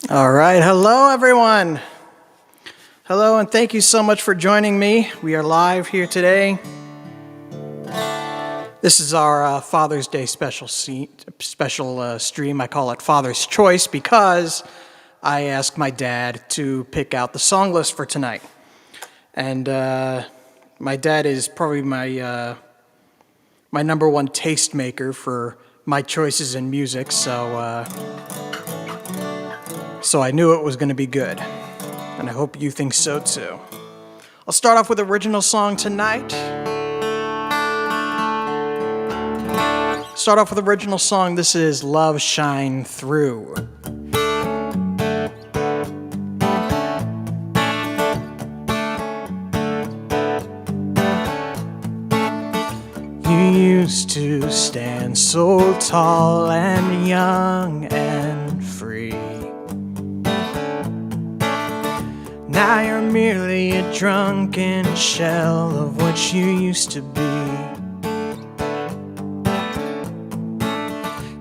All right, hello everyone. Hello, and thank you so much for joining me. We are live here today. This is our Father's Day special stream. I call it Father's Choice because I asked my dad to pick out the song list for tonight. And my dad is probably my number one tastemaker for my choices in music, so I knew it was going to be good. And I hope you think so too. I'll start off with original song tonight. This is Love Shine Through. You used to stand so tall and young and free. Now you're merely a drunken shell of what you used to be.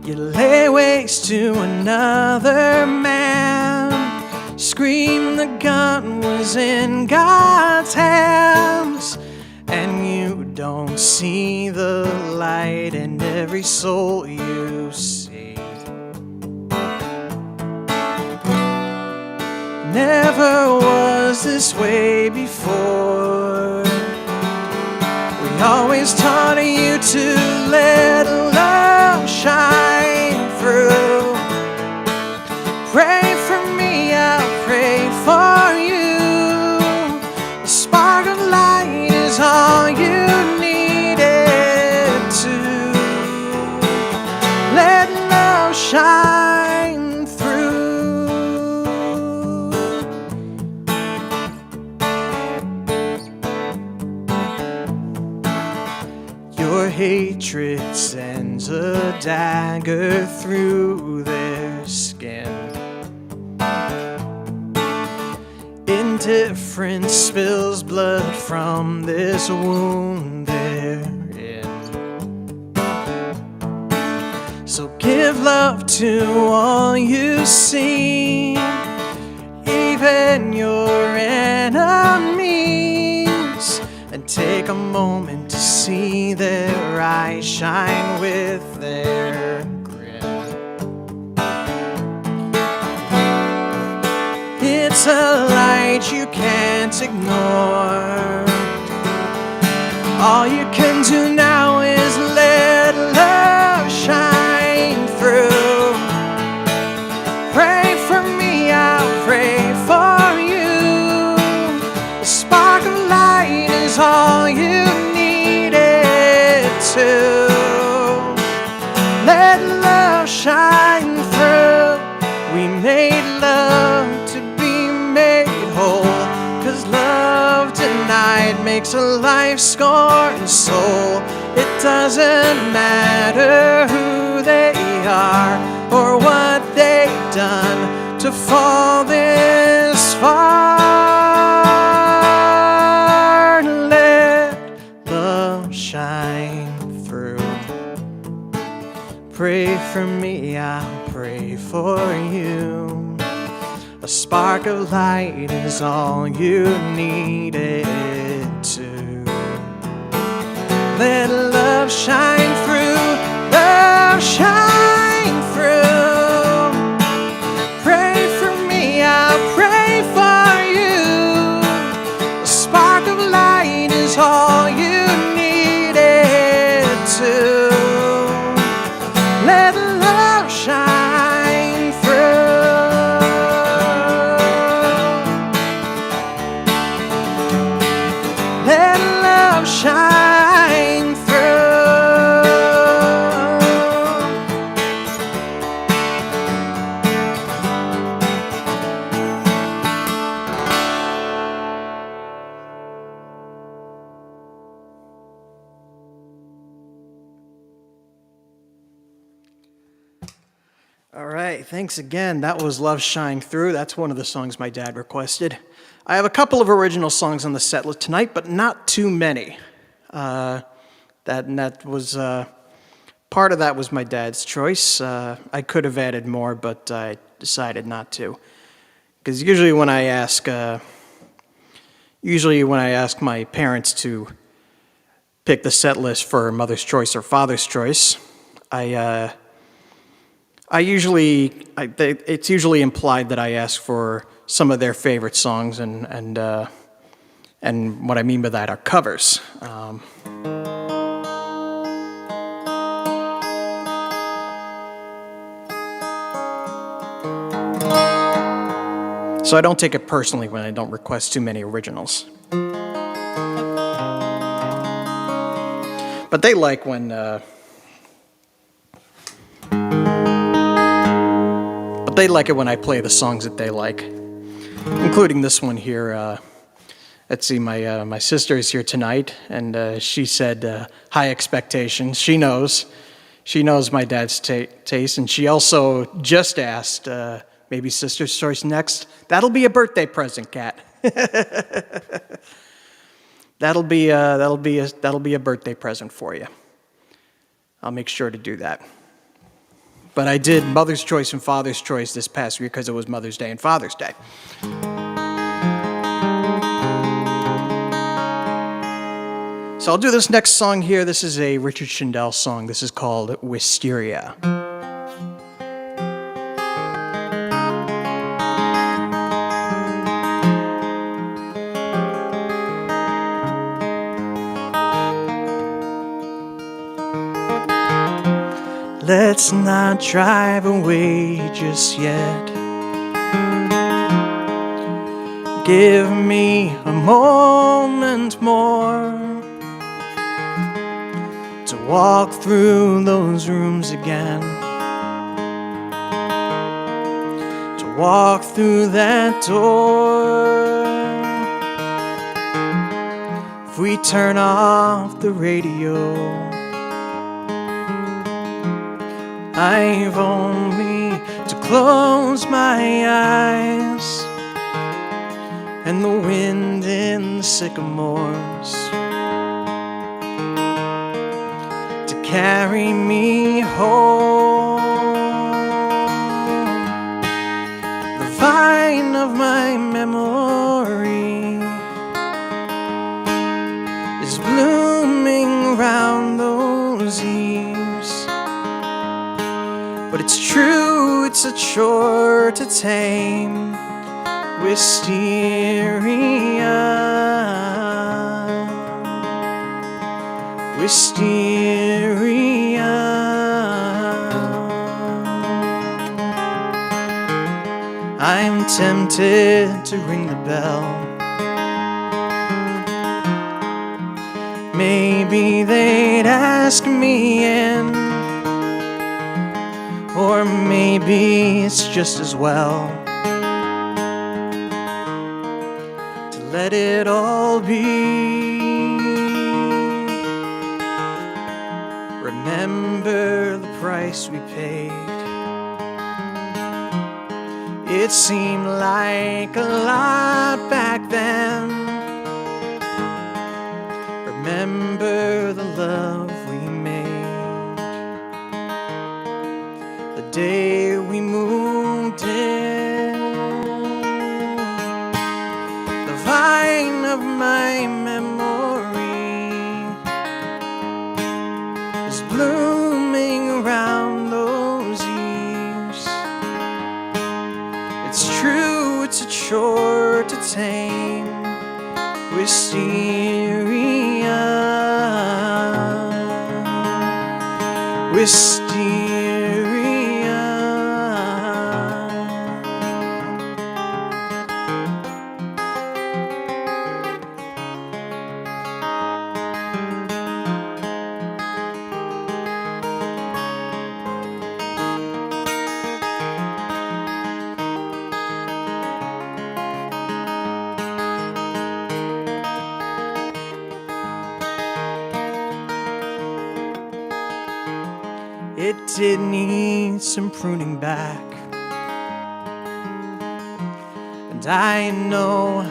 You lay waste to another man, scream the gun was in God's hands, and you don't see the light in every soul you see. Never was this way before. We always taught you to let love shine through. Pray for me, I'll pray for you. A spark of light is all you needed to let love shine through. Your hatred sends a dagger through their skin. Indifference spills blood from this wound they're in. So give love to all you see, even your enemies, and take a moment to see their eyes shine with their grin. It's a light you can't ignore. All you can do now is let love shine through. Pray for me, I'll pray for you. A spark of light is all you needed to let love shine through. We made love to be made whole, 'cause love denied makes a life scorned soul. It doesn't matter who they are or what they've done to fall this far. Let love shine through. Pray for me, I'll pray for you. A spark of light is all you needed to let love shine through. Love shine through. Pray for me, I'll pray for you. A spark of light is all you needed to let love shine through. Let love shine through. All right, thanks again. That was Love Shine Through. That's one of the songs my dad requested. I have a couple of original songs on the set list tonight, but not too many. That was part of that was my dad's choice. I could have added more, but I decided not to. Because usually when I ask my parents to pick the set list for Mother's Choice or Father's Choice, it's usually implied that I ask for some of their favorite songs, and what I mean by that are covers. So I don't take it personally when I don't request too many originals. But they like when it when I play the songs that they like, including this one here. Let's see, my sister is here tonight, and she said high expectations. She knows my dad's taste, and she also just asked maybe Sister's Choice next. That'll be a birthday present, Kat. That'll be a birthday present for you. I'll make sure to do that. But I did Mother's Choice and Father's Choice this past week because it was Mother's Day and Father's Day. So I'll do this next song here. This is a Richard Shindell song. This is called Wisteria. Let's not drive away just yet. Give me a moment more to walk through those rooms again, to walk through that door. If we turn off the radio, I've only to close my eyes, and the wind in the sycamores to carry me home. The vine of my memory is blooming around those eaves. But it's true, it's a chore to tame wisteria. Wisteria. I'm tempted to ring the bell. Maybe they'd ask me in, or maybe it's just as well to let it all be. Remember the price we paid. It seemed like a lot back then. Remember the love we made, the day we moved in. The vine of my memory is blooming around those eaves. It's true, it's a chore to tame wisteria. Wisteria. It did need some pruning back, and I know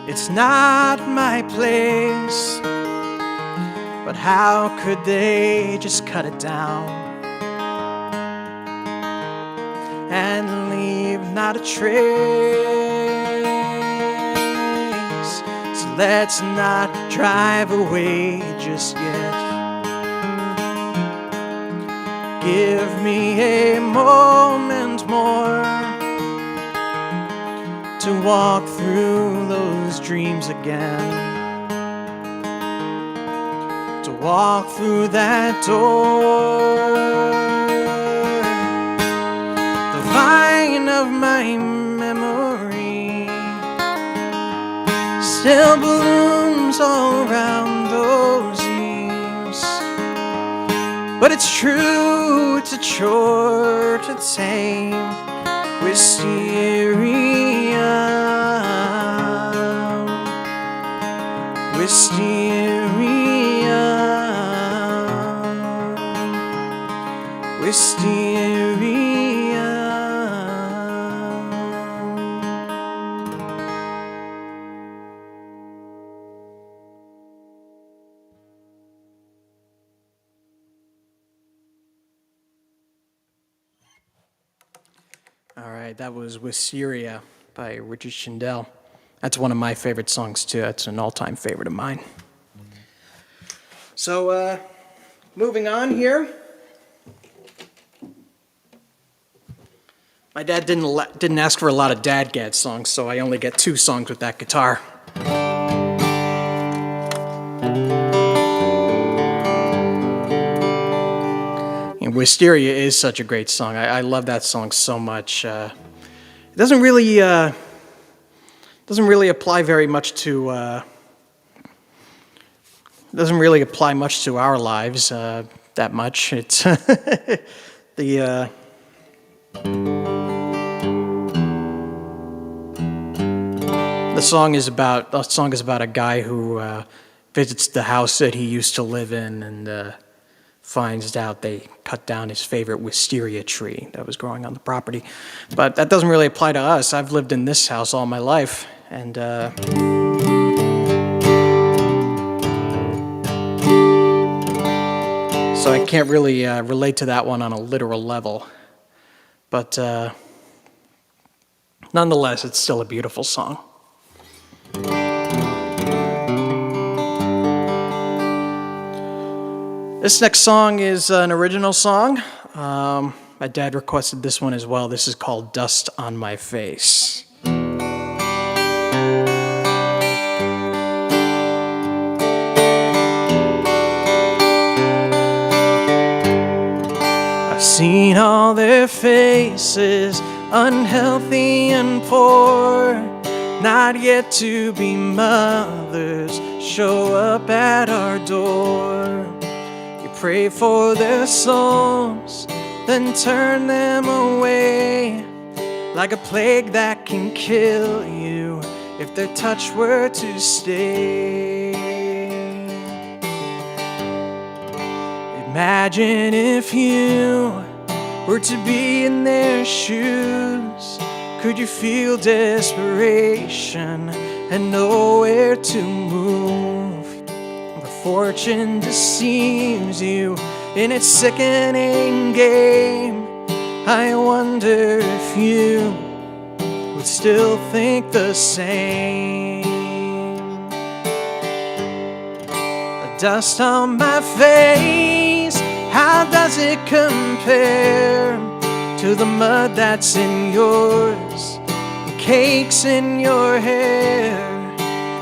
it's not my place, but how could they just cut it down and leave not a trace. So let's not drive away just yet. Give me a moment more to walk through those dreams again, to walk through that door. The vine of my memory still blooms all around those leaves, but it's true, it's a chore to tame. Wisteria, wisteria, wisteria. All right, that was Wisteria by Richard Shindell. That's one of my favorite songs, too. That's an all-time favorite of mine. So, moving on here. My dad didn't ask for a lot of Dadgad songs, so I only get 2 songs with that guitar. And Wisteria is such a great song. I love that song so much. It doesn't really apply very much to doesn't really apply much to our lives that much. It's the song is about a guy who visits the house that he used to live in and finds out they cut down his favorite wisteria tree that was growing on the property. But that doesn't really apply to us. I've lived in this house all my life, and so I can't really relate to that one on a literal level. But nonetheless, it's still a beautiful song. This next song is an original song. My dad requested this one as well. This is called Dust on My Face. I've seen all their faces, unhealthy and poor, not yet to be mothers, show up at our door. Pray for their souls, then turn them away, like a plague that can kill you if their touch were to stay. Imagine if you were to be in their shoes. Could you feel desperation and nowhere to move? Fortune deceives you in its sickening game. I wonder if you would still think the same. The dust on my face, how does it compare to the mud that's in yours, the cakes in your hair?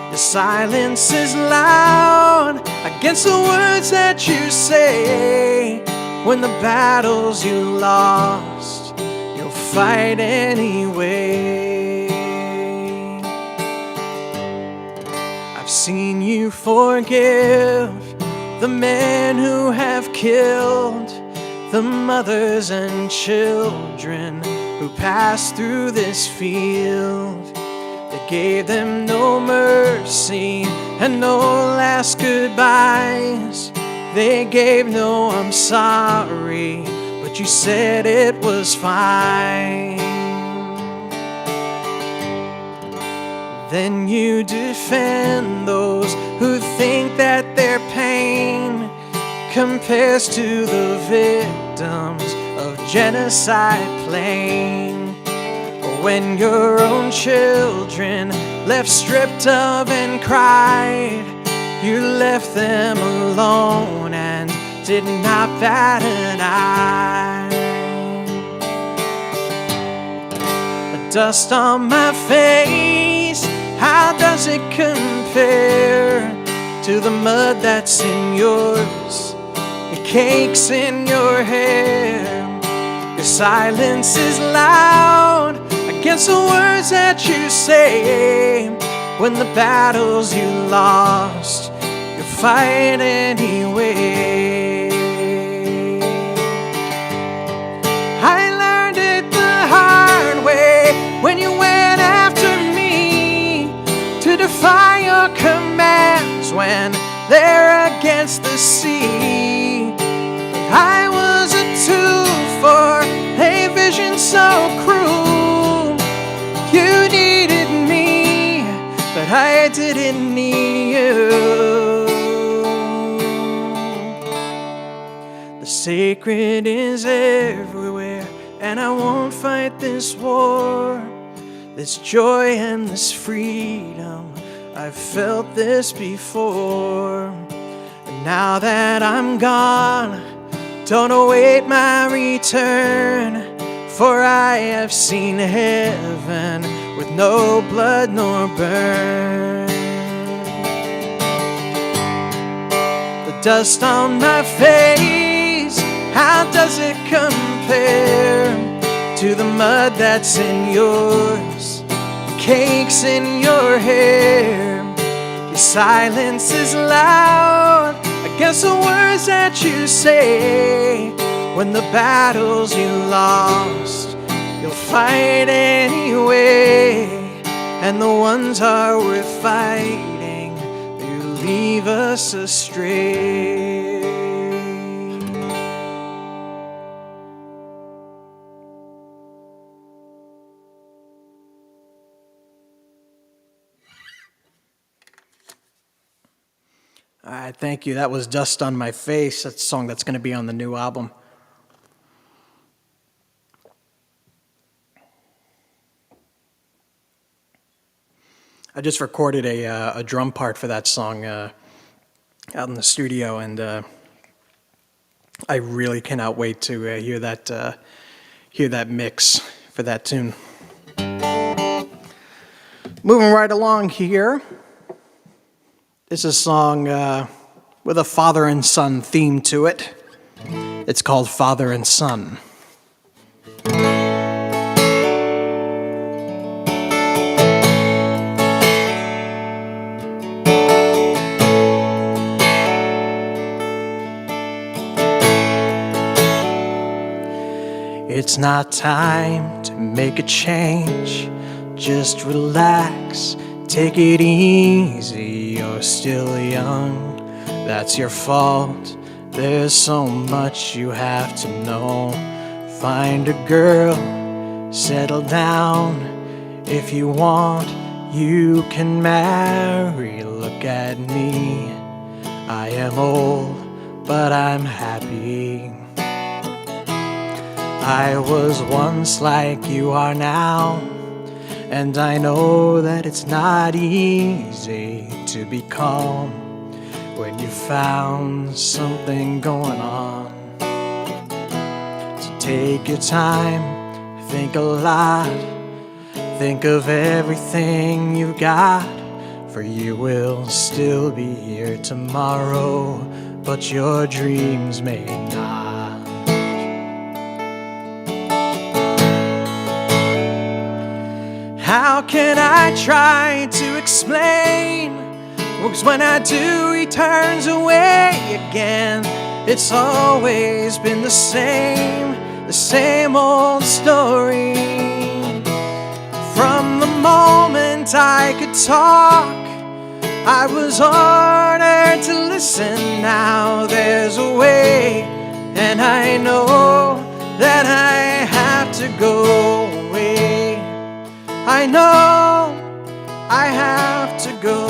The silence is loud against the words that you say. When the battles you lost, you'll fight anyway. I've seen you forgive the men who have killed the mothers and children who passed through this field. They gave them no mercy and no last goodbyes. They gave no I'm sorry, but you said it was fine. Then you defend those who think that their pain compares to the victims of genocide plain. when your own children left stripped of and cried, you left them alone and did not bat an eye. The dust on my face, how does it compare to the mud that's in yours, the cakes in your hair? Your silence is loud against the words that you say. When the battles you lost, you fight anyway. I learned it the hard way when you went after me to defy your commands when they're against the sea. I was a tool for a vision so cruel. You needed me, but I didn't need you. The sacred is everywhere, and I won't fight this war. This joy and this freedom, I've felt this before. And now that I'm gone, don't await my return, for I have seen heaven with no blood nor burn. The dust on my face, how does it compare to the mud that's in yours, the cakes in your hair? Your silence is loud against the words that you say. When the battles you lost, you'll fight anyway. And the ones are worth fighting, you leave us astray. All right, thank you. That was Dust on My Face. That's a song that's going to be on the new album. I just recorded a drum part for that song out in the studio, and I really cannot wait to hear that mix for that tune. Moving right along here. This is a song with a father and son theme to it. It's called Father and Son. It's not time to make a change. Just relax, take it easy. You're still young, that's your fault. There's so much you have to know. Find a girl, settle down. If you want, you can marry. Look at me, I am old, but I'm happy. I was once like you are now, and I know that it's not easy to be calm when you found something going on. So take your time, think a lot, think of everything you've got, for you will still be here tomorrow, but your dreams may not. How can I try to explain? Because when I do, he turns away again. It's always been the same old story. From the moment I could talk, I was ordered to listen. Now there's a way, and I know that I have to go away. I know I have to go.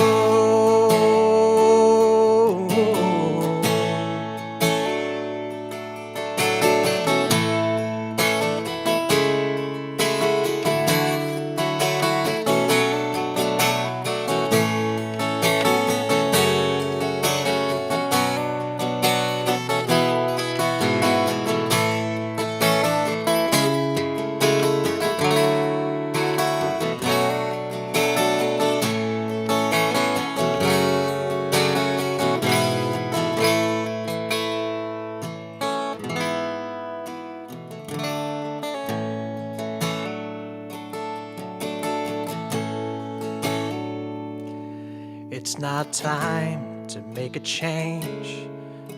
not time to make a change.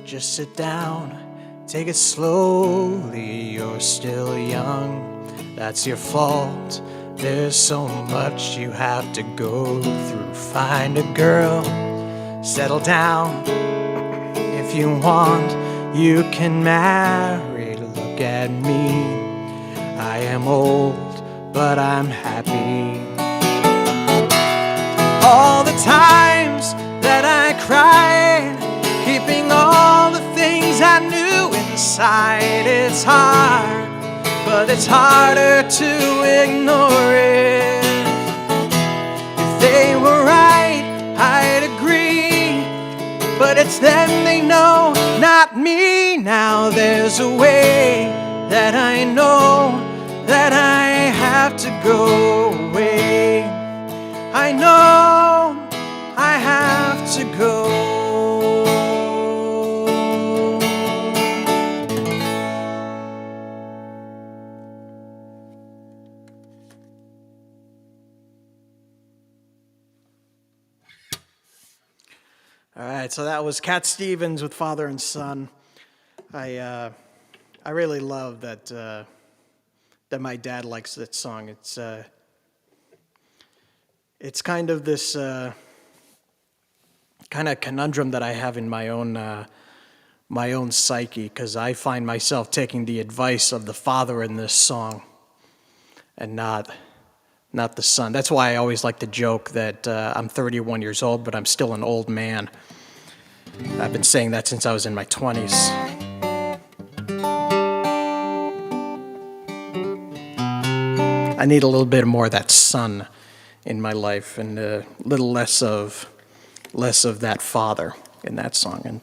Just sit down, take it slowly. You're still young, that's your fault. There's so much you have to go through. Find a girl, settle down. If you want, you can marry. Look at me, I am old, but I'm happy. All the times that I cried, keeping all the things I knew inside. It's hard, but it's harder to ignore it. If they were right, I'd agree, but it's them they know, not me. Now there's a way that I know that I have to go away. I know I have to go. All right, so that was Cat Stevens with Father and Son. I really love that that my dad likes that song. It's kind of this kind of conundrum that I have in my own psyche, because I find myself taking the advice of the father in this song and not the son. That's why I always like to joke that I'm 31 years old, but I'm still an old man. I've been saying that since I was in my 20s. I need a little bit more of that son in my life, and a little less of that father in that song. And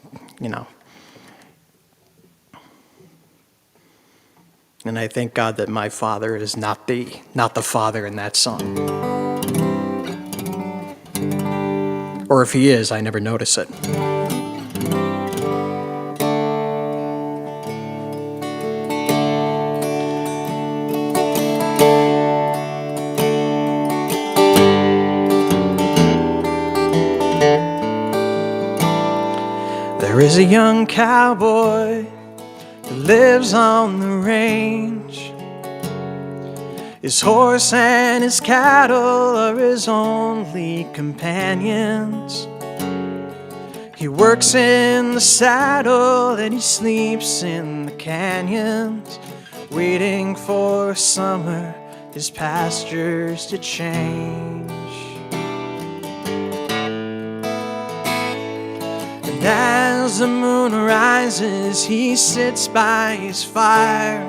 and I thank God that my father is not the father in that song. Or if he is, I never notice it. There is a young cowboy who lives on the range. His horse and his cattle are his only companions. He works in the saddle and he sleeps in the canyons, waiting for summer, his pastures to change. And as the moon rises, he sits by his fire,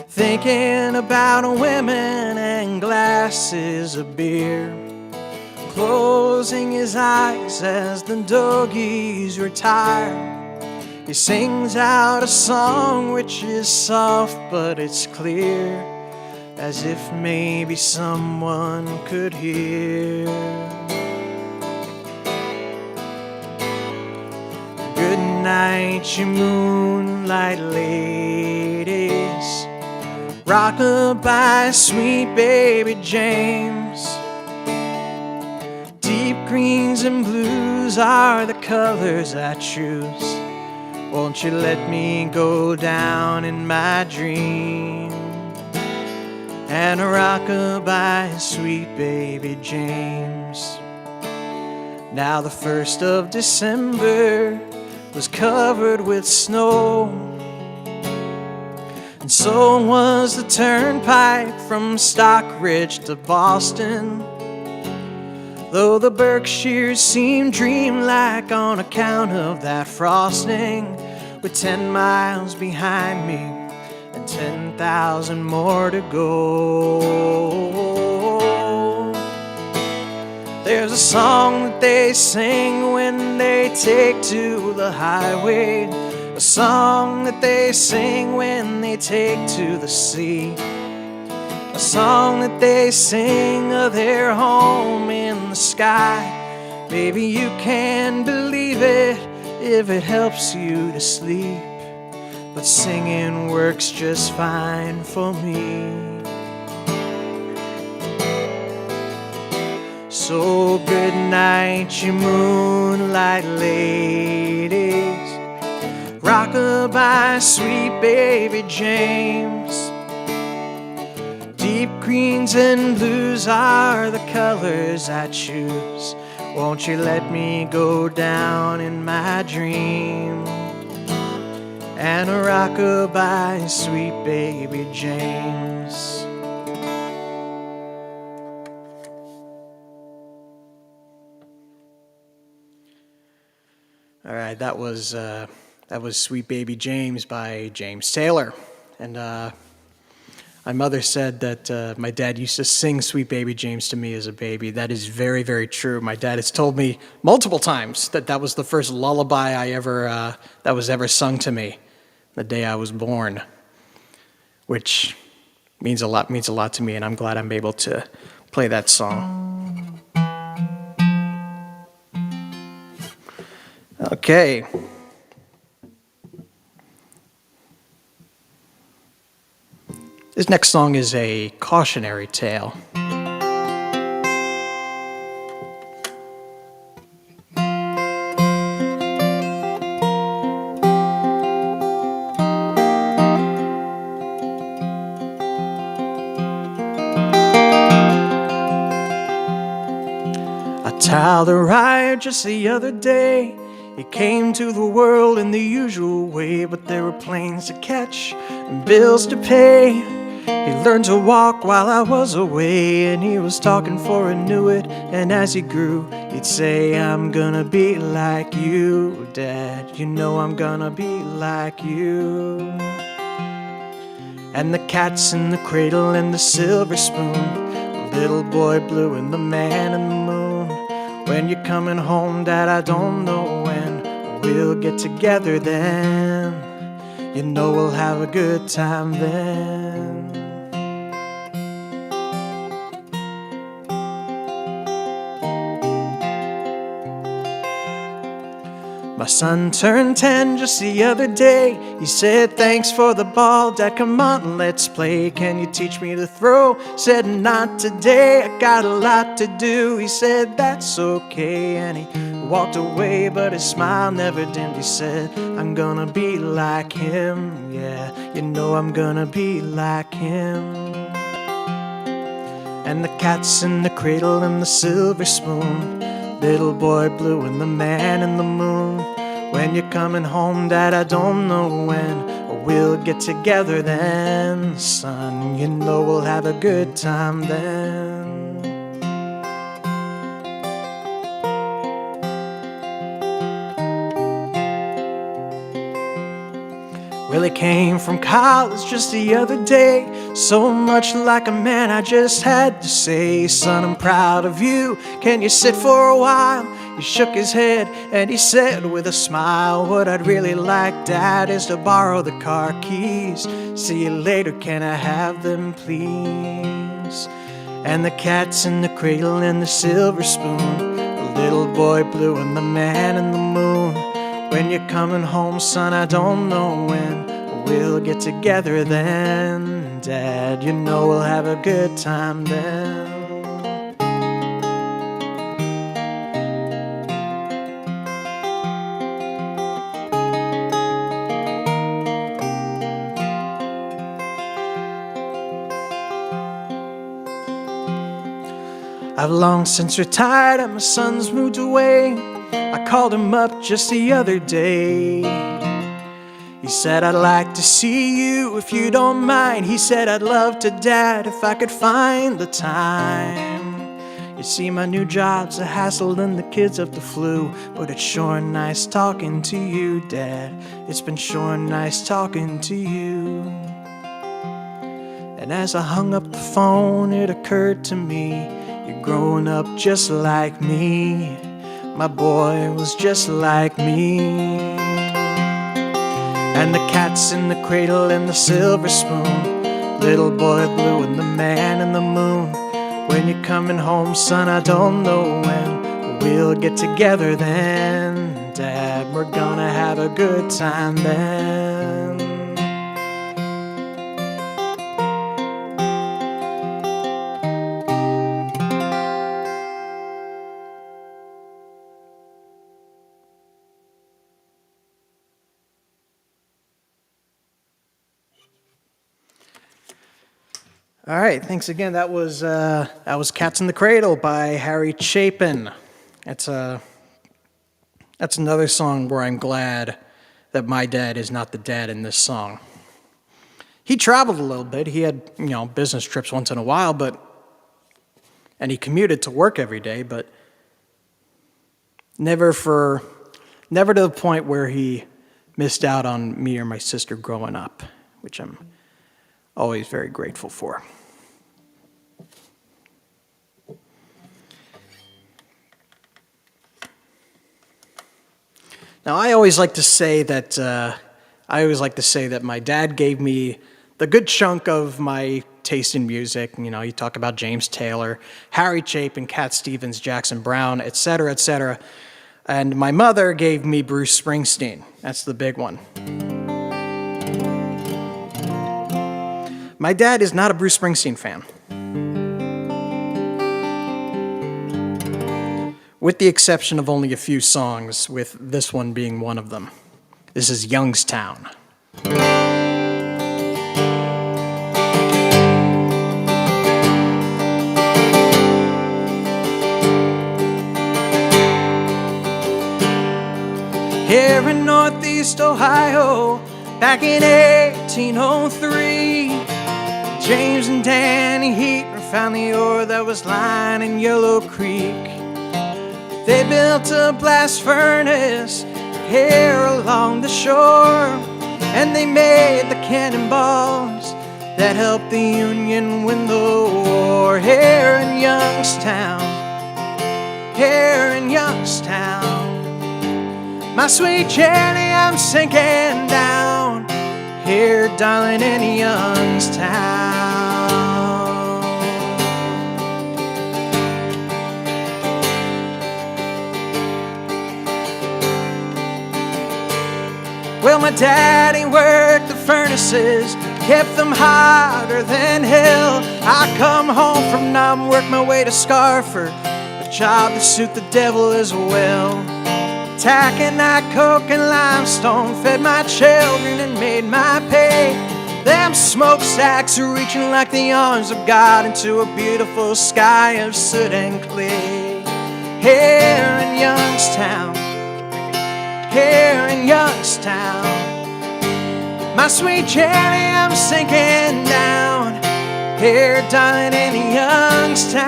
thinking about women and glasses of beer, closing his eyes as the doggies retire. He sings out a song which is soft but it's clear, as if maybe someone could hear. Good night, you moonlight ladies, rock-a-bye, sweet baby James. Deep greens and blues are the colors I choose. Won't you let me go down in my dream and rock-a-bye, sweet baby James. Now the 1st of December was covered with snow, and so was the turnpike from Stockbridge to Boston. Though the Berkshires seemed dreamlike on account of that frosting, with 10 miles behind me and 10,000 more to go. There's a song that they sing when they take to the highway, a song that they sing when they take to the sea, a song that they sing of their home in the sky. Baby, you can believe it if it helps you to sleep, but singing works just fine for me. So good night, you moonlight ladies. Rockabye, sweet baby James. Deep greens and blues are the colors I choose. Won't you let me go down in my dream? And a rockabye, sweet baby James. All right, that was Sweet Baby James by James Taylor. And my mother said that my dad used to sing Sweet Baby James to me as a baby. That is very, very true. My dad has told me multiple times that that was the first lullaby that was ever sung to me the day I was born, which means a lot to me, and I'm glad I'm able to play that song. Okay. This next song is a cautionary tale. I told a ride just the other day. He came to the world in the usual way, but there were planes to catch and bills to pay. He learned to walk while I was away, and he was talking for I knew it. And as he grew, he'd say, I'm gonna be like you, Dad. You know I'm gonna be like you. And the cat's in the cradle and the silver spoon, the little boy blue and the man in the moon. When you're coming home, Dad, I don't know when we'll get together then. You know we'll have a good time then. My son turned 10 just the other day. He said, thanks for the ball, Dad, come on, let's play. Can you teach me to throw? Said, not today, I got a lot to do. He said, that's okay, and he walked away, but his smile never dimmed. He said, I'm gonna be like him, yeah, you know I'm gonna be like him. And the cat's in the cradle and the silver spoon, little boy blue and the man in the moon. When you're coming home, Dad, I don't know when we'll get together then. Son, you know we'll have a good time then. Well, he came from college just the other day. So much like a man, I just had to say, son, I'm proud of you. Can you sit for a while? He shook his head and he said with a smile, what I'd really like, Dad, is to borrow the car keys. See you later, can I have them, please? And the cat's in the cradle and the silver spoon, the little boy blue and the man in the moon. When you're coming home, son, I don't know when we'll get together then. Dad, you know we'll have a good time then. I've long since retired and my son's moved away. I called him up just the other day. He said, I'd like to see you if you don't mind. He said, I'd love to, Dad, if I could find the time. You see, my new job's a hassle and the kids have the flu, but it's sure nice talking to you, Dad. It's been sure nice talking to you. And as I hung up the phone, it occurred to me, you're growing up just like me. My boy was just like me. And the cat's in the cradle and the silver spoon, little boy blue and the man in the moon. When you're coming home, son, I don't know when we'll get together then. Dad, we're gonna have a good time then. All right, thanks again. That was "Cats in the Cradle" by Harry Chapin. That's another song where I'm glad that my dad is not the dad in this song. He traveled a little bit. He had, business trips once in a while, and he commuted to work every day, but never to the point where he missed out on me or my sister growing up, which I'm always very grateful for. Now, I always like to say that my dad gave me the good chunk of my taste in music. You talk about James Taylor, Harry Chapin, Cat Stevens, Jackson Browne, etc., etc. And my mother gave me Bruce Springsteen. That's the big one. My dad is not a Bruce Springsteen fan, with the exception of only a few songs, with this one being one of them. This is Youngstown. Here in Northeast Ohio, back in 1803, James and Danny Heaton found the ore that was lying in Yellow Creek. They built a blast furnace here along the shore, and they made the cannonballs that helped the Union win the war. Here in Youngstown, my sweet Jenny, I'm sinking down here, darling, in Youngstown. Well, my daddy worked the furnaces, kept them hotter than hell. I come home from Nam, work my way to Scarford, a job that suit the devil as well. Taconite, coke, and limestone fed my children and made my pay. Them smokestacks are reaching like the arms of God into a beautiful sky of soot and clay. Here in Youngstown, my sweet Jenny, I'm sinking down here, darling, in Youngstown.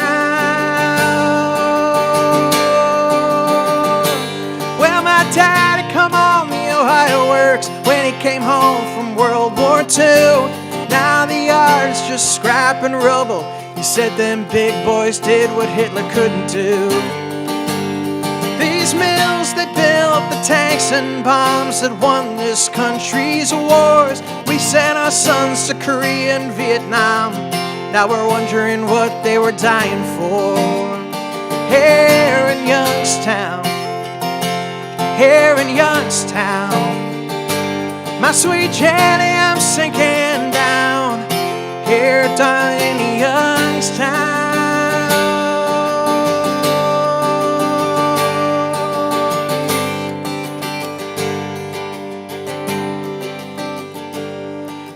Well, my daddy come on the Ohio Works when he came home from World War II. Now the yard's just scrap and rubble. He said them big boys did what Hitler couldn't do. These mills, they built the tanks and bombs that won this country's wars. We sent our sons to Korea and Vietnam. Now we're wondering what they were dying for. Here in Youngstown, my sweet Jenny, I'm sinking down here, darling, in Youngstown.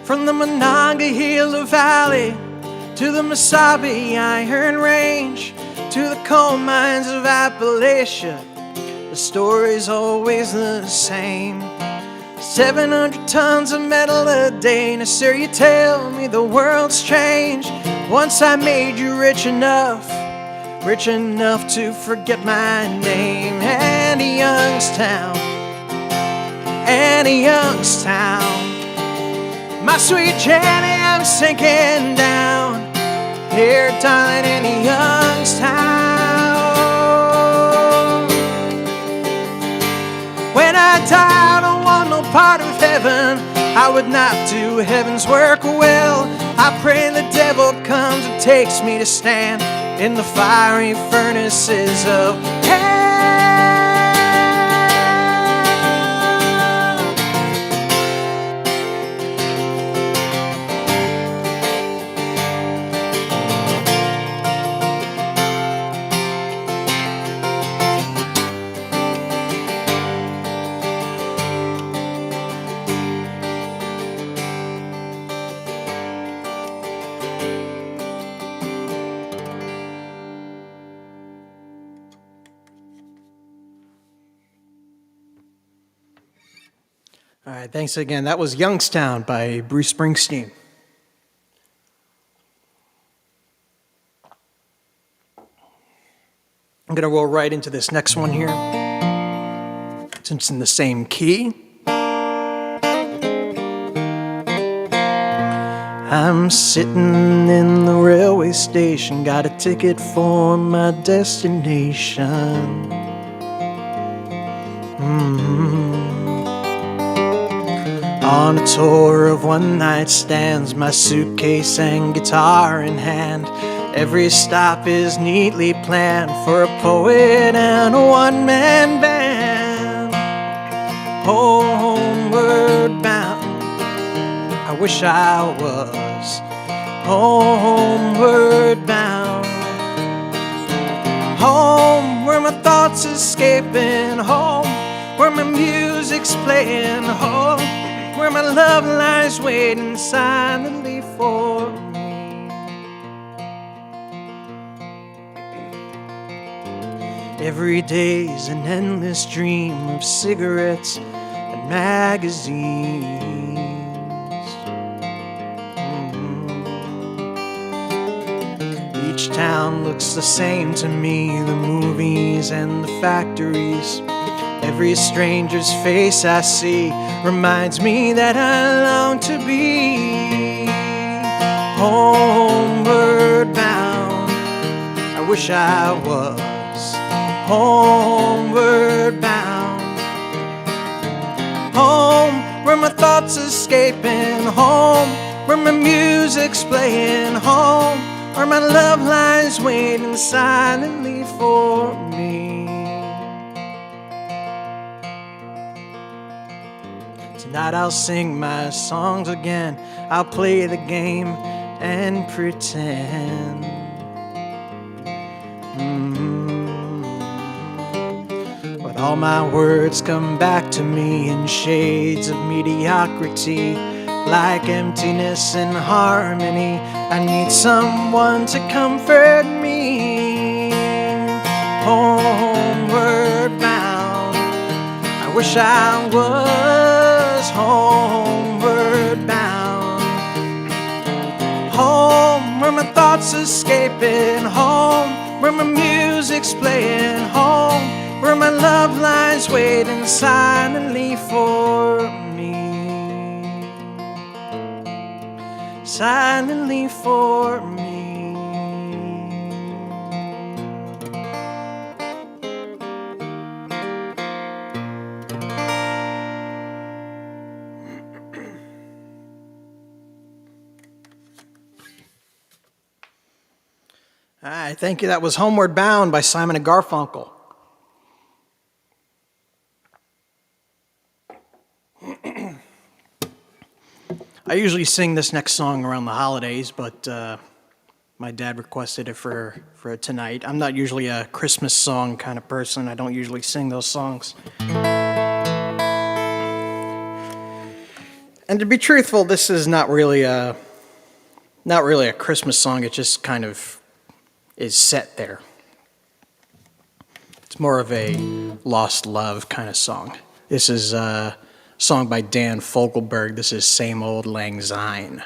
From the Monongahela Valley to the Mesabi Iron Range to the coal mines of Appalachia, the story's always the same. 700 tons of metal a day. Now, sir, you tell me the world's changed once I made you rich enough to forget my name. And Youngstown, my sweet Jenny, I'm sinking down here, darling, in Youngstown. When I die, I don't want no part of heaven. I would not do heaven's work well. I pray the devil comes and takes me to stand in the fiery furnaces of hell. right, thanks again. That was Youngstown by Bruce Springsteen. I'm going to roll right into this next one here, since it's in the same key. I'm sitting in the railway station, got a ticket for my destination. On a tour of one-night stands, my suitcase and guitar in hand. Every stop is neatly planned for a poet and a one-man band. Homeward bound, I wish I was homeward bound. Home where my thoughts escaping, home where my music's playing, home where my love lies waiting silently for me. Every day's an endless dream of cigarettes and magazines. Each town looks the same to me, the movies and the factories. Every stranger's face I see reminds me that I long to be homeward bound. I wish I was homeward bound. Home where my thoughts escaping, home where my music's playing, home where my love lies waiting silently for me. Tonight I'll sing my songs again, I'll play the game and pretend. But all my words come back to me in shades of mediocrity, like emptiness and harmony. I need someone to comfort me. Homeward bound, I wish I was homeward bound. Home where my thoughts escaping, home where my music's playing, home where my love lies waiting silently for me. Silently for me. All right, thank you. That was Homeward Bound by Simon and Garfunkel. I usually sing this next song around the holidays, but my dad requested it for tonight. I'm not usually a Christmas song kind of person. I don't usually sing those songs. And to be truthful, this is not really a Christmas song. It just kind of is set there. It's more of a lost love kind of song. This is a song by Dan Fogelberg. This is Same Old Lang Syne.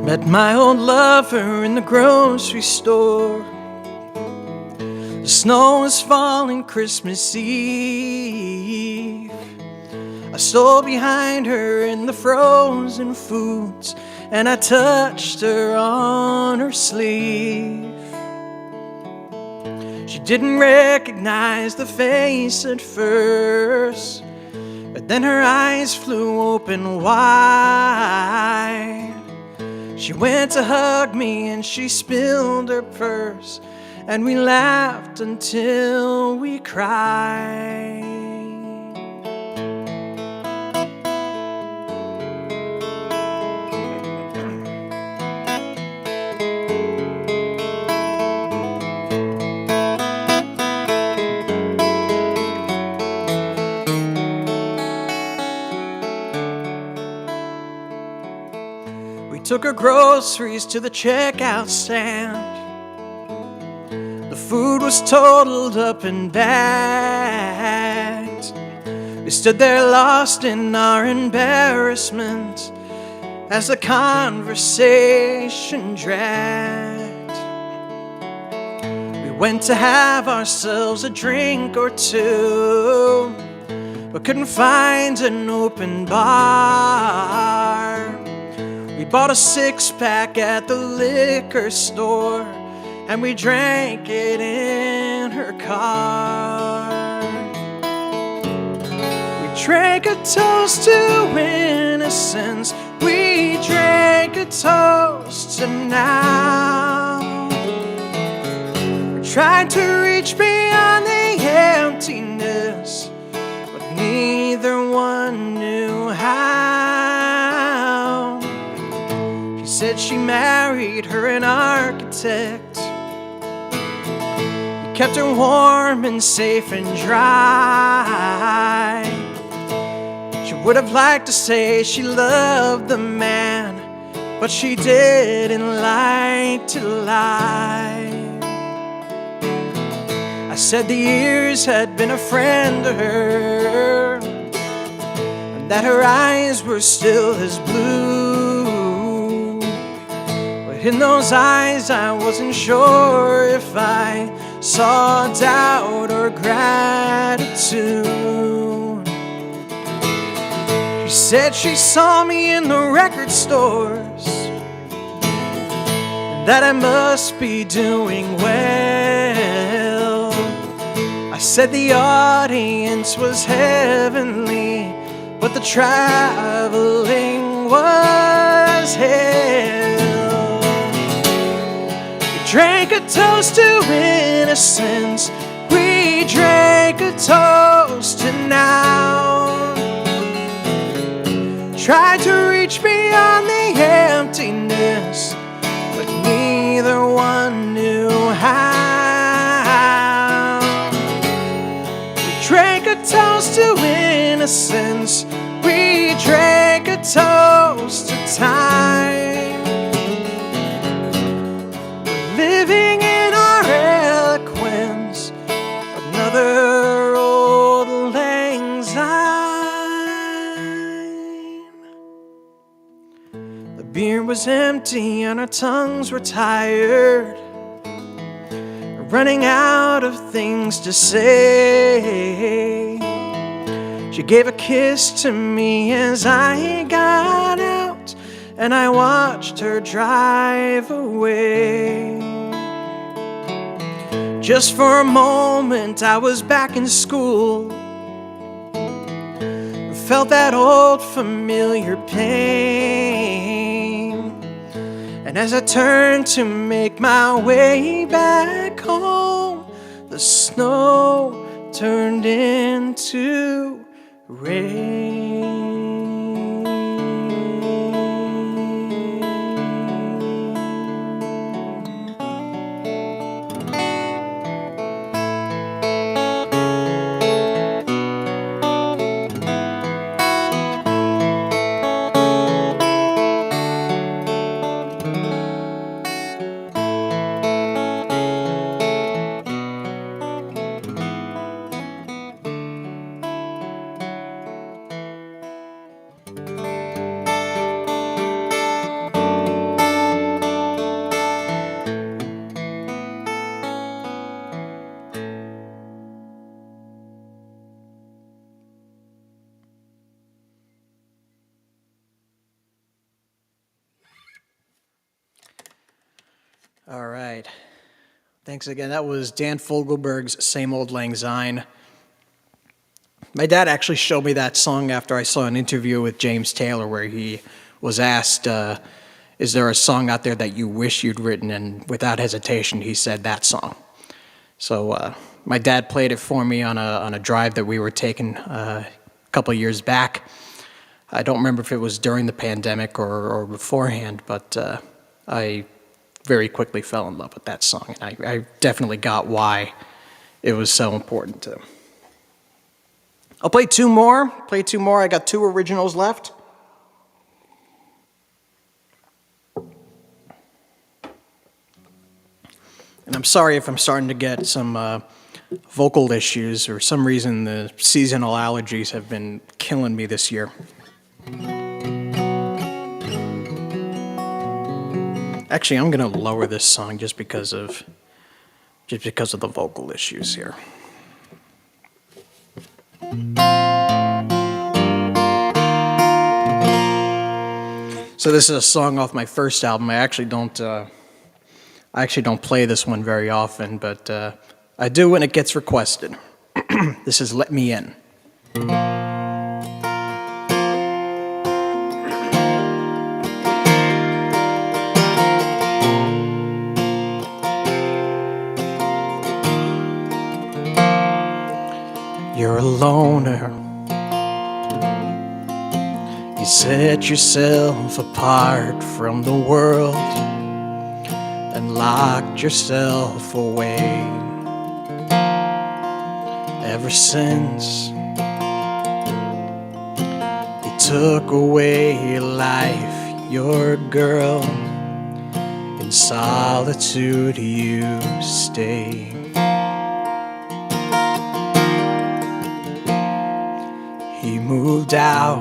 Met my old lover in the grocery store. The snow was falling Christmas Eve. I stole behind her in the frozen foods, and I touched her on her sleeve. She didn't recognize the face at first, but then her eyes flew open wide. She went to hug me and she spilled her purse, and we laughed until we cried. took her groceries to the checkout stand. The food was totaled up in bags. We stood there lost in our embarrassment as the conversation dragged. We went to have ourselves a drink or two, but couldn't find an open bar. We bought a six-pack at the liquor store, and we drank it in her car. We drank a toast to innocence. We drank a toast to now. We tried to reach beyond the emptiness, but neither one knew how. She said she married her an architect. He kept her warm and safe and dry. She would have liked to say she loved the man, but she didn't like to lie. I said the years had been a friend to her, and that her eyes were still as blue. But in those eyes I wasn't sure if I saw doubt or gratitude. She said she saw me in the record stores, and that I must be doing well. I said the audience was heavenly, but the traveling was hell. We drank a toast to innocence. We drank a toast to now. Tried to reach beyond the emptiness, but neither one knew how. We drank a toast to innocence. We drank a toast to time. Living in our eloquence, another old lang syne. The beer was empty and our tongues were tired, running out of things to say. She gave a kiss to me as I got out, and I watched her drive away. Just for a moment I was back in school, felt that old familiar pain. And as I turned to make my way back home, the snow turned into rain. All right. Thanks again. That was Dan Fogelberg's Same Old Lang Syne. My dad actually showed me that song after I saw an interview with James Taylor where he was asked, is there a song out there that you wish you'd written? And without hesitation, he said that song. So my dad played it for me on a drive that we were taking a couple of years back. I don't remember if it was during the pandemic or beforehand, but I very quickly fell in love with that song. And I definitely got why it was so important to him. I'll play two more. I got two originals left. And I'm sorry if I'm starting to get some vocal issues, or some reason the seasonal allergies have been killing me this year. Actually, I'm going to lower this song just because of the vocal issues here. So this is a song off my first album. I actually don't play this one very often, but I do when it gets requested. This is Let Me In. You're a loner. You set yourself apart from the world and locked yourself away. Ever since you took away your life, your girl, in solitude you stay. He moved out,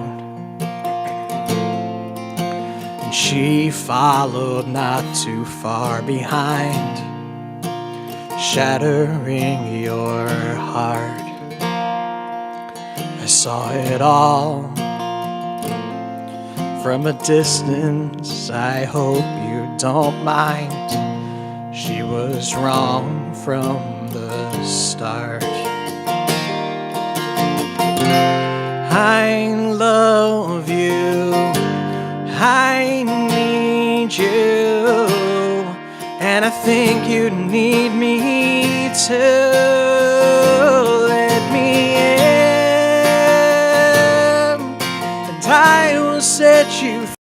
and she followed not too far behind, shattering your heart. I saw it all from a distance. I hope you don't mind. She was wrong from the start. I love you, I need you, and I think you need me too. Let me in, and I will set you free.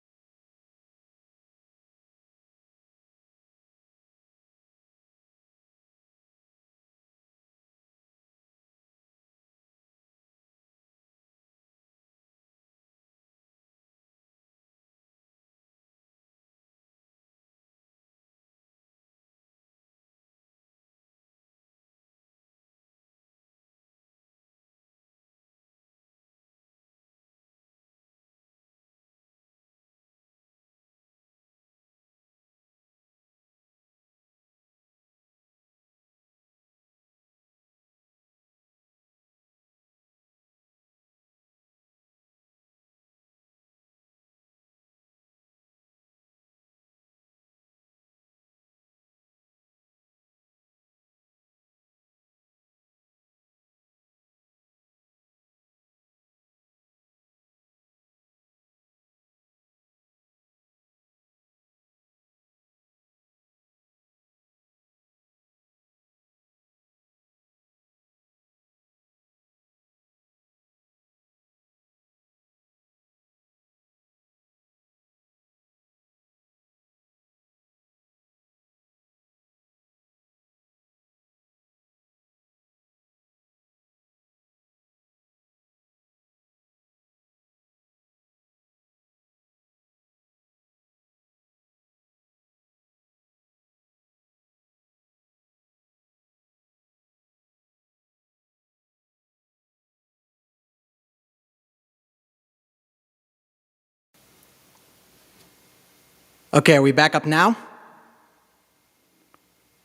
Okay, are we back up now?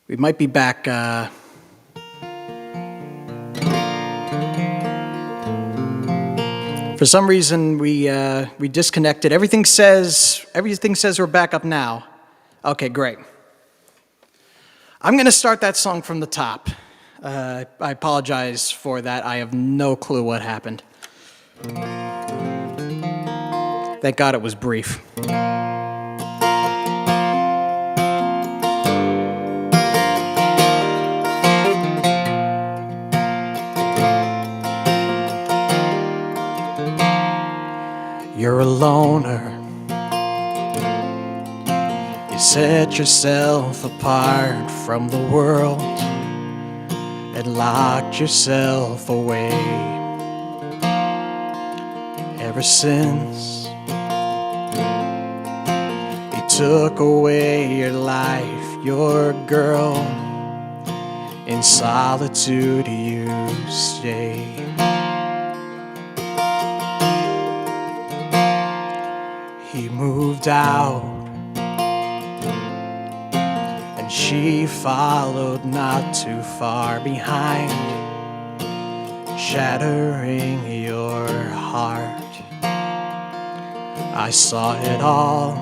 We might be back. For some reason, we disconnected. Everything says we're back up now. Okay, great. I'm going to start that song from the top. I apologize for that. I have no clue what happened. Thank God it was brief. You're a loner. You set yourself apart from the world and locked yourself away. Ever since he took away your life, your girl, in solitude you stay. He moved out, and she followed not too far behind, shattering your heart. I saw it all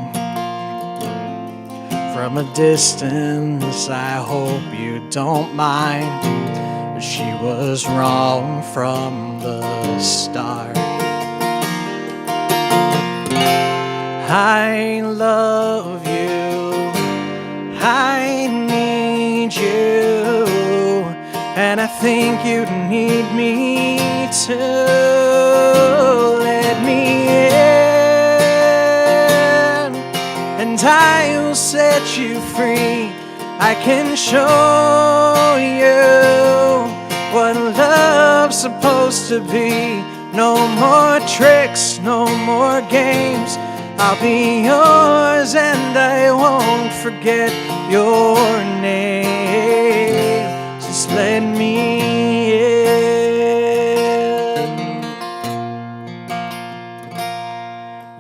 from a distance. I hope you don't mind. She was wrong from the start. I love you, I need you, and I think you need me too. Let me in, and I will set you free. I can show you what love's supposed to be. No more tricks, no more games. I'll be yours and I won't forget your name. Just let me in.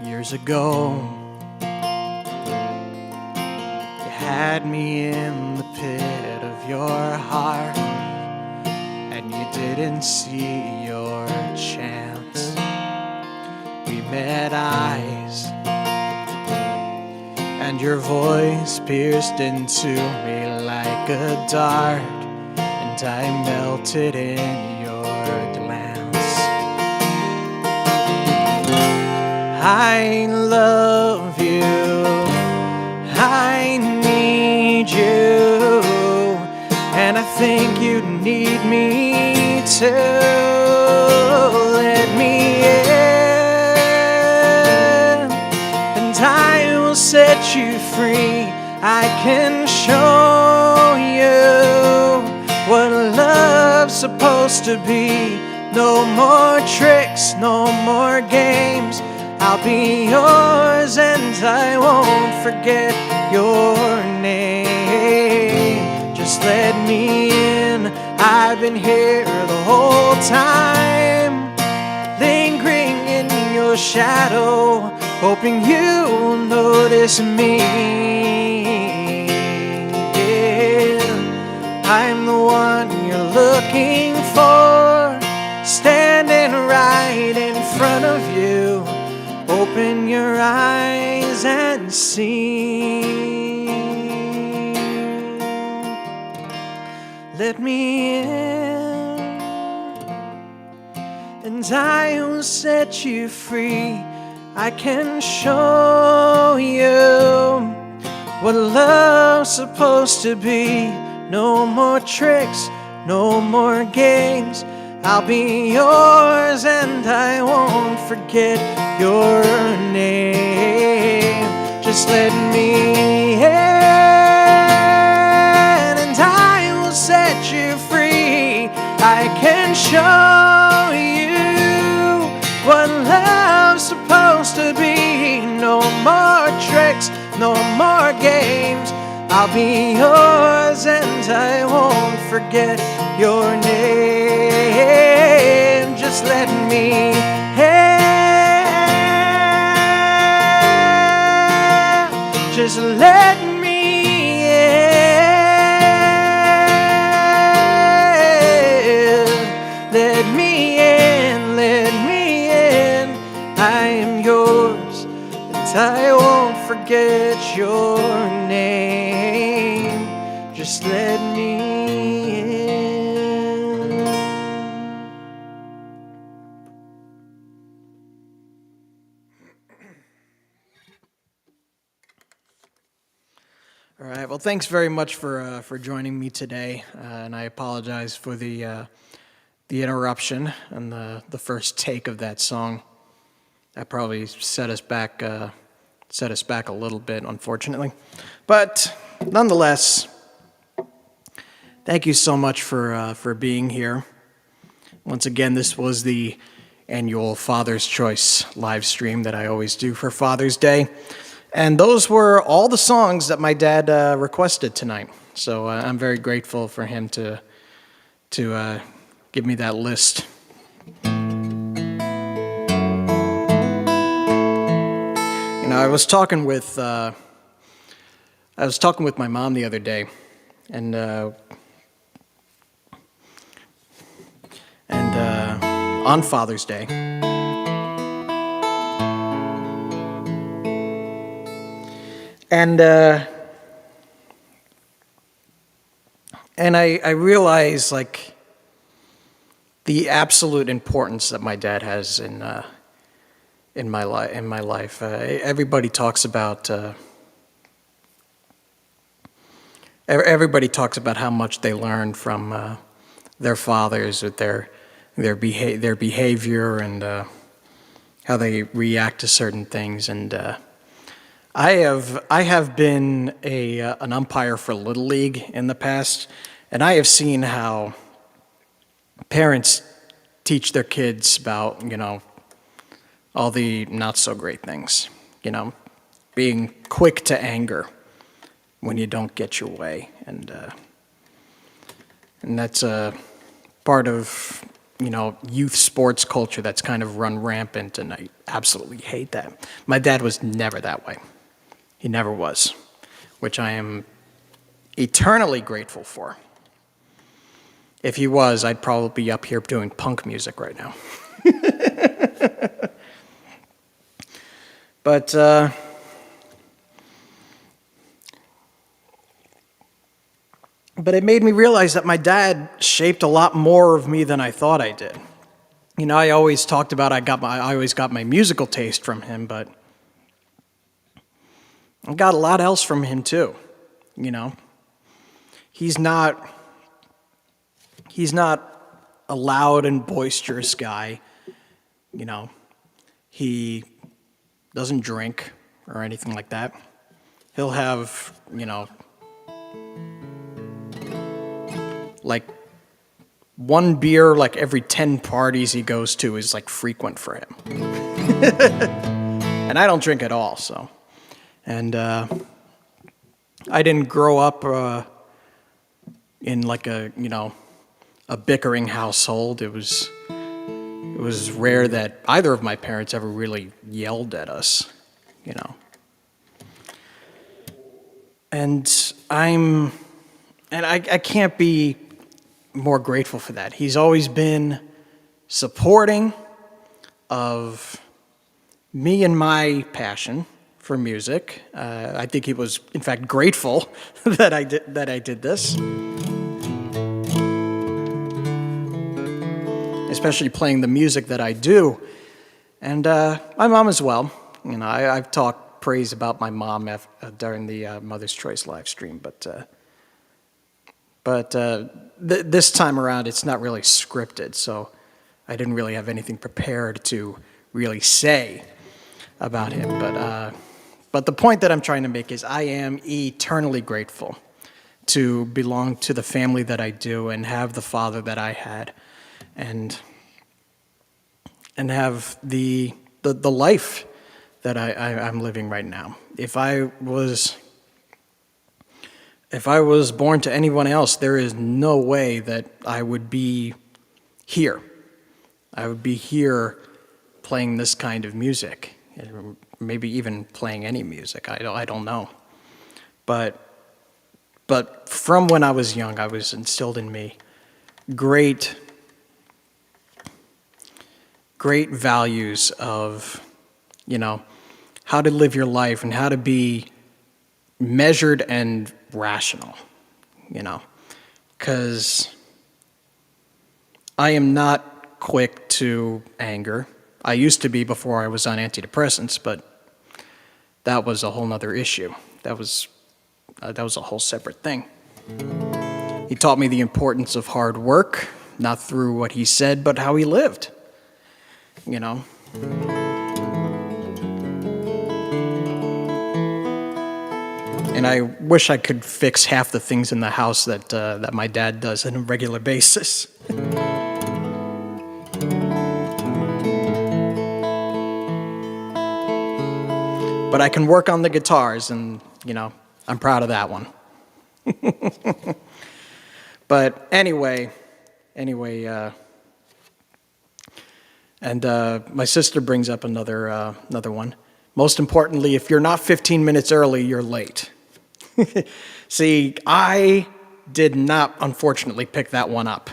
Years ago, you had me in the pit of your heart, and you didn't see your chance. We met eyes, and your voice pierced into me like a dart, and I melted in your glance. I love you, I need you, and I think you need me too. Let me in, and I will set you free. I can show you what love's supposed to be. No more tricks, no more games. I'll be yours and I won't forget your name. Just let me in. I've been here the whole time, lingering in your shadow, hoping you'll notice me. Yeah. I'm the one you're looking for, standing right in front of you. Open your eyes and see. Let me in, and I will set you free. I can show you what love's supposed to be. No more tricks, no more games. I'll be yours and I won't forget your name. Just let me in, and I will set you free. I can show you what love's supposed to be. No more tricks, no more games. I'll be yours and I won't forget your name. Just let me in. Just let me in. Let me in, let me in. I am yours and I won't forget your name. Just let me in. All right. Well, thanks very much for joining me today, and I apologize for the interruption and the first take of that song. That probably set us back a little bit, unfortunately, but nonetheless, thank you so much for being here. Once again, this was the annual Father's Choice live stream that I always do for Father's Day. And those were all the songs that my dad requested tonight. So I'm very grateful for him to to give me that list. I was talking with my mom the other day, and on Father's Day, and I realize like the absolute importance that my dad has in my life. Everybody talks about how much they learn from their fathers with their behavior and how they react to certain things. And I have been an umpire for Little League in the past, and I have seen how parents teach their kids about, all the not so great things, being quick to anger when you don't get your way. And that's a part of, youth sports culture that's kind of run rampant, and I absolutely hate that. My dad was never that way. He never was, which I am eternally grateful for. If he was, I'd probably be up here doing punk music right now. But it made me realize that my dad shaped a lot more of me than I thought I did. I always talked about I always got my musical taste from him, but I got a lot else from him too. He's not a loud and boisterous guy. He doesn't drink or anything like that. He'll have, like one beer like every 10 parties he goes to is like frequent for him. And I don't drink at all, so. And I didn't grow up in like a bickering household. It was rare that either of my parents ever really yelled at us, And I can't be more grateful for that. He's always been supporting of me and my passion for music. I think he was, in fact, grateful that I did this. Especially playing the music that I do. And my mom as well. I've talked praise about my mom during the Mother's Choice live stream, but this time around it's not really scripted, so I didn't really have anything prepared to really say about him. But the point that I'm trying to make is I am eternally grateful to belong to the family that I do and have the father that I had. And have the life that I'm living right now. If I was born to anyone else, there is no way that I would be here. I would be here playing this kind of music, maybe even playing any music. I don't know. But from when I was young, I was instilled in me great values of, how to live your life and how to be measured and rational, because I am not quick to anger. I used to be before I was on antidepressants, but that was a whole nother issue. That was a whole separate thing. He taught me the importance of hard work, not through what he said, but how he lived. And I wish I could fix half the things in the house that my dad does on a regular basis. But I can work on the guitars, and, I'm proud of that one. But anyway, Anyway, and my sister brings up another one. Most importantly, if you're not 15 minutes early, you're late. See, I did not, unfortunately, pick that one up.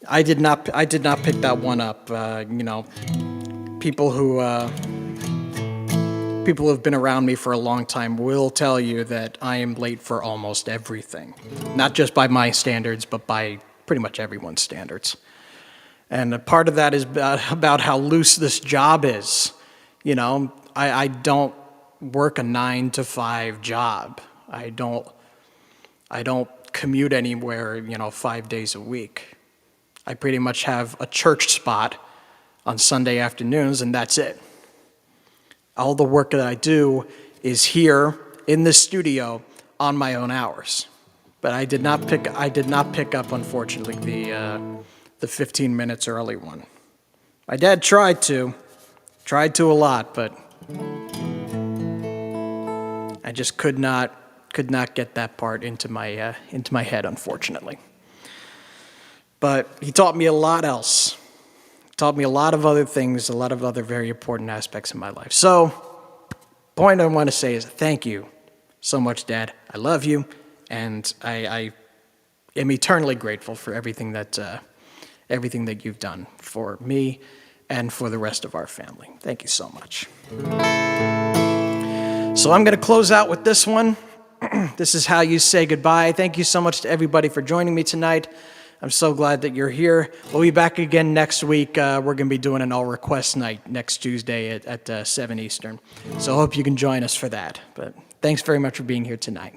I did not pick that one up. People who have been around me for a long time will tell you that I am late for almost everything. Not just by my standards, but by pretty much everyone's standards. And a part of that is about how loose this job is. I don't work a 9-to-5 job. I don't commute anywhere, 5 days a week. I pretty much have a church spot on Sunday afternoons, and that's it. All the work that I do is here in the studio on my own hours. But I did not pick up, unfortunately, the 15 minutes early one. My dad tried to a lot, but I just could not get that part into my head, unfortunately. But he taught me a lot else. He taught me a lot of other things, a lot of other very important aspects of my life. So, point I want to say is thank you so much, Dad. I love you, and I am eternally grateful for everything that you've done for me and for the rest of our family. Thank you so much. So I'm going to close out with this one. This is how you say goodbye. Thank you so much to everybody for joining me tonight. I'm so glad that you're here. We'll be back again next week. We're going to be doing an all-request night next Tuesday at 7 Eastern. So I hope you can join us for that. But thanks very much for being here tonight.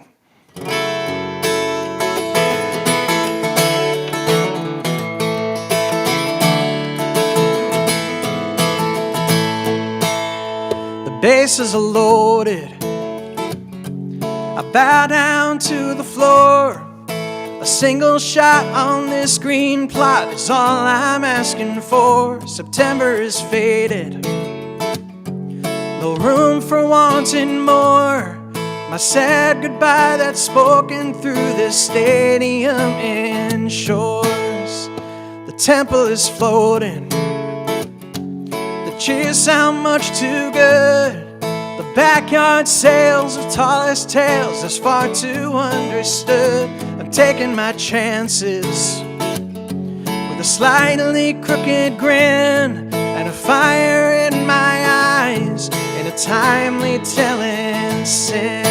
The bases are loaded. I bow down to the floor. A single shot on this green plot is all I'm asking for. September is faded, no room for wanting more. My sad goodbye that's spoken through this stadium in shores. The temple is floating, the cheers sound much too good. The backyard sales of tallest tales is far too understood. I'm taking my chances with a slightly crooked grin and a fire in my eyes and a timely telling sin.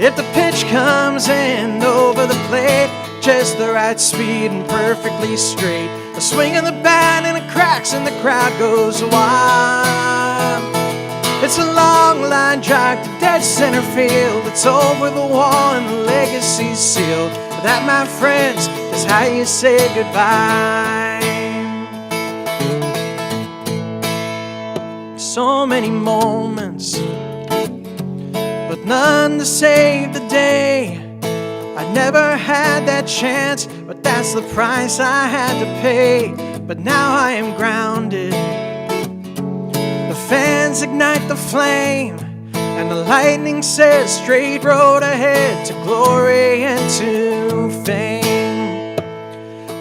If the pitch comes in over the plate, just the right speed and perfectly straight, a swing of the bat and it cracks and the crowd goes wild. It's a long line drive to dead center field. It's over the wall and the legacy's sealed. But that, my friends, is how you say goodbye. So many moments, but none to save the day. I never had that chance, but that's the price I had to pay. But now I am grounded. The fans ignite the flame, and the lightning says straight road ahead to glory and to fame.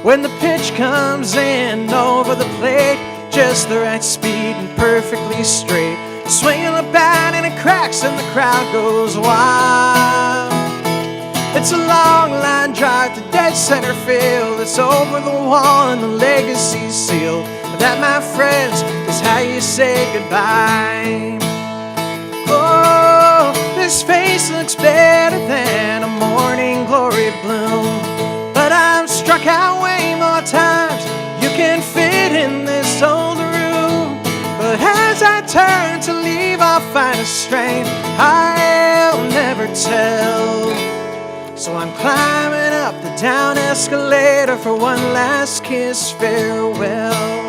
When the pitch comes in over the plate, just the right speed and perfectly straight, swinging the bat and it cracks and the crowd goes wild. It's a long line drive to dead center field. It's over the wall and the legacy's sealed. But that, my friends, is how you say goodbye. Oh, this face looks better than a morning glory bloom. But I'm struck out way more times. You can fit in this old room. But as I turn to leave, I'll find a strength I'll never tell. So I'm climbing up the down escalator for one last kiss farewell.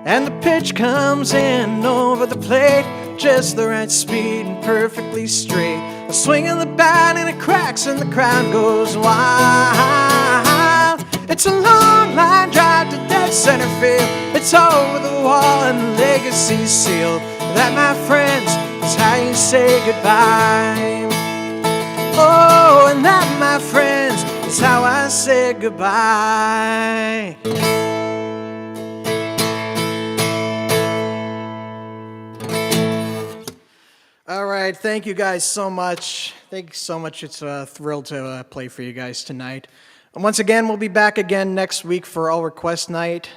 And the pitch comes in over the plate, just the right speed and perfectly straight. A swing of the bat and it cracks and the crowd goes wild. It's a long line drive to dead center field. It's over the wall and the legacy's sealed. That, my friends, is how you say goodbye. Oh, and that, my friends, is how I say goodbye. All right, thank you guys so much. Thank you so much. It's a thrill to play for you guys tonight. And once again, we'll be back again next week for All Request Night.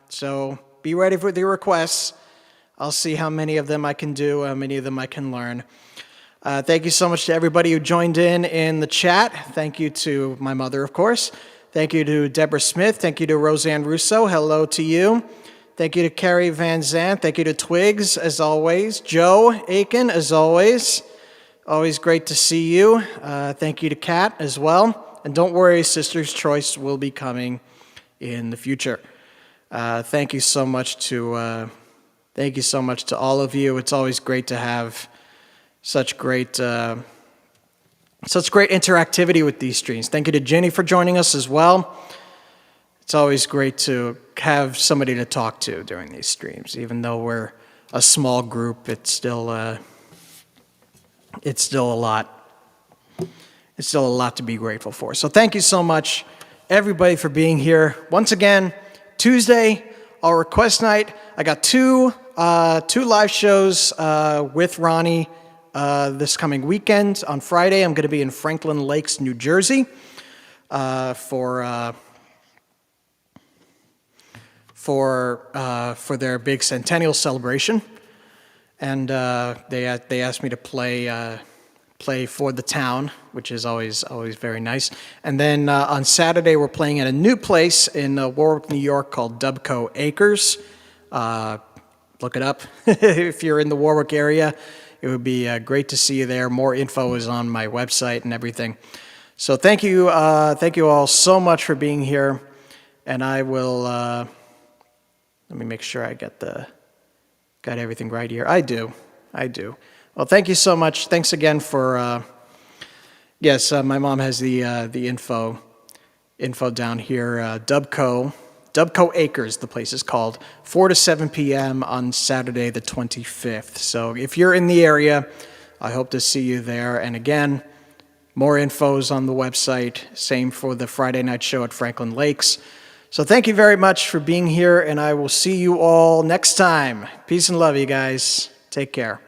So be ready for the requests. I'll see how many of them I can do, how many of them I can learn. Thank you so much to everybody who joined in the chat. Thank you to my mother, of course. Thank you to Deborah Smith. Thank you to Roseanne Russo. Hello to you. Thank you to Carrie Van Zandt. Thank you to Twigs, as always. Joe Aiken, as always. Always great to see you. Thank you to Kat as well. And don't worry, Sister's Choice will be coming in the future. Thank you so much to all of you. It's always great to have such great interactivity with these streams. Thank you to Jenny for joining us as well. It's always great to have somebody to talk to during these streams. Even though we're a small group, it's still a lot. It's still a lot to be grateful for. So thank you so much, everybody, for being here. Once again, Tuesday, All Request Night. I got two live shows with Ronnie this coming weekend. On Friday, I'm going to be in Franklin Lakes, New Jersey, for their big centennial celebration, and they asked me to play for the town, which is always very nice. And then on Saturday we're playing at a new place in Warwick, New York called Dubco Acres. Look it up if you're in the Warwick area. It would be great to see you there. More info is on my website and everything. So thank you all so much for being here, and I will. Let me make sure I got everything right here. I do. Well, thank you so much. Thanks again for. Yes, my mom has the info down here. Dubco Acres, the place is called. 4 to 7 p.m. on Saturday the 25th. So if you're in the area, I hope to see you there. And again, more info is on the website. Same for the Friday night show at Franklin Lakes. So thank you very much for being here, and I will see you all next time. Peace and love, you guys. Take care.